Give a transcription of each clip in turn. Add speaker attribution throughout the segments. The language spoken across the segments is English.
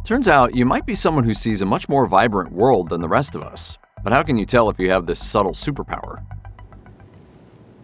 Speaker 1: Turns out you might be someone who sees a much more vibrant world than the rest of us. But how can you tell if you have this subtle superpower?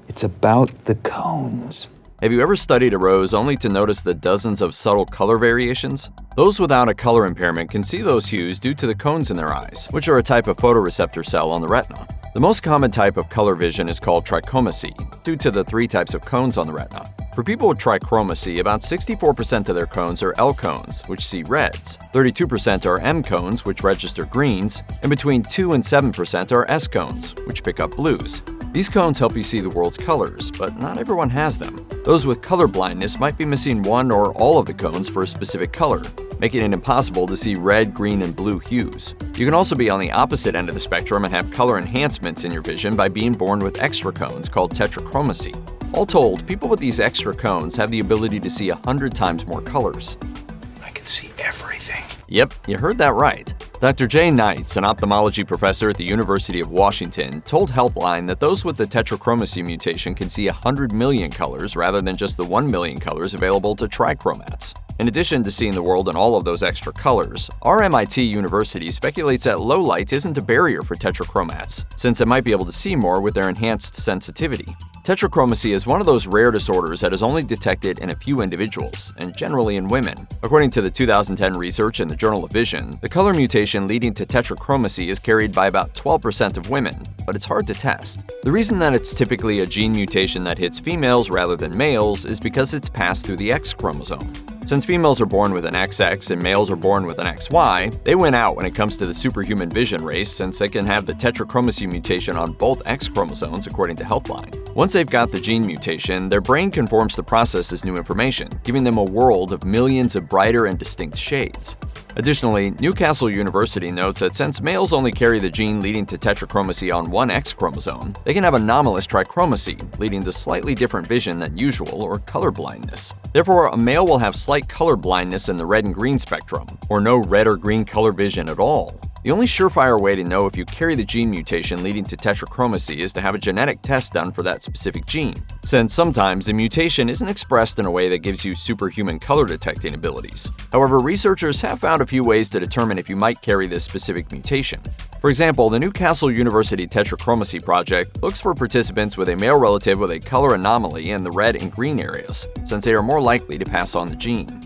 Speaker 2: It's about the cones.
Speaker 1: Have you ever studied a rose only to notice the dozens of subtle color variations? Those without a color impairment can see those hues due to the cones in their eyes, which are a type of photoreceptor cell on the retina. The most common type of color vision is called trichromacy, due to the 3 types of cones on the retina. For people with trichromacy, about 64% of their cones are L cones, which see reds, 32% are M cones, which register greens, and between 2 and 7% are S cones, which pick up blues. These cones help you see the world's colors, but not everyone has them. Those with color blindness might be missing one or all of the cones for a specific color, making it impossible to see red, green, and blue hues. You can also be on the opposite end of the spectrum and have color enhancements in your vision by being born with extra cones called tetrachromacy. All told, people with these extra cones have the ability to see 100 times more colors.
Speaker 2: I can see everything.
Speaker 1: Yep, you heard that right. Dr. Jay Knights, an ophthalmology professor at the University of Washington, told Healthline that those with the tetrachromacy mutation can see 100 million colors rather than just the 1 million colors available to trichromats. In addition to seeing the world in all of those extra colors, our MIT University speculates that low light isn't a barrier for tetrachromats, since it might be able to see more with their enhanced sensitivity. Tetrachromacy is one of those rare disorders that is only detected in a few individuals, and generally in women. According to the 2010 research in the Journal of Vision, the color mutation leading to tetrachromacy is carried by about 12% of women, but it's hard to test. The reason that it's typically a gene mutation that hits females rather than males is because it's passed through the X chromosome. Since females are born with an XX and males are born with an XY, they win out when it comes to the superhuman vision race since they can have the tetrachromacy mutation on both X chromosomes according to Healthline. Once they've got the gene mutation, their brain conforms to process this new information, giving them a world of millions of brighter and distinct shades. Additionally, Newcastle University notes that since males only carry the gene leading to tetrachromacy on one X chromosome, they can have anomalous trichromacy, leading to slightly different vision than usual or color blindness. Therefore, a male will have slight color blindness in the red and green spectrum, or no red or green color vision at all. The only surefire way to know if you carry the gene mutation leading to tetrachromacy is to have a genetic test done for that specific gene, since sometimes the mutation isn't expressed in a way that gives you superhuman color detecting abilities. However, researchers have found a few ways to determine if you might carry this specific mutation. For example, the Newcastle University Tetrachromacy Project looks for participants with a male relative with a color anomaly in the red and green areas, since they are more likely to pass on the gene.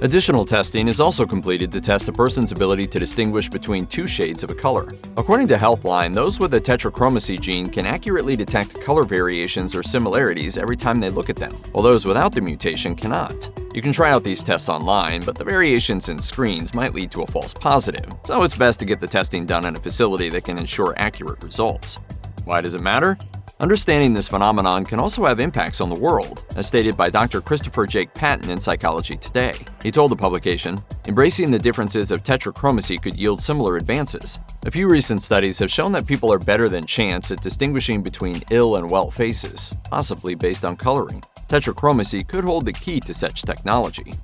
Speaker 1: Additional testing is also completed to test a person's ability to distinguish between 2 shades of a color. According to Healthline, those with the tetrachromacy gene can accurately detect color variations or similarities every time they look at them, while those without the mutation cannot. You can try out these tests online, but the variations in screens might lead to a false positive, so it's best to get the testing done in a facility that can ensure accurate results. Why does it matter? Understanding this phenomenon can also have impacts on the world, as stated by Dr. Christopher Jake Patton in Psychology Today. He told the publication, "Embracing the differences of tetrachromacy could yield similar advances. A few recent studies have shown that people are better than chance at distinguishing between ill and well faces, possibly based on coloring. Tetrachromacy could hold the key to such technology."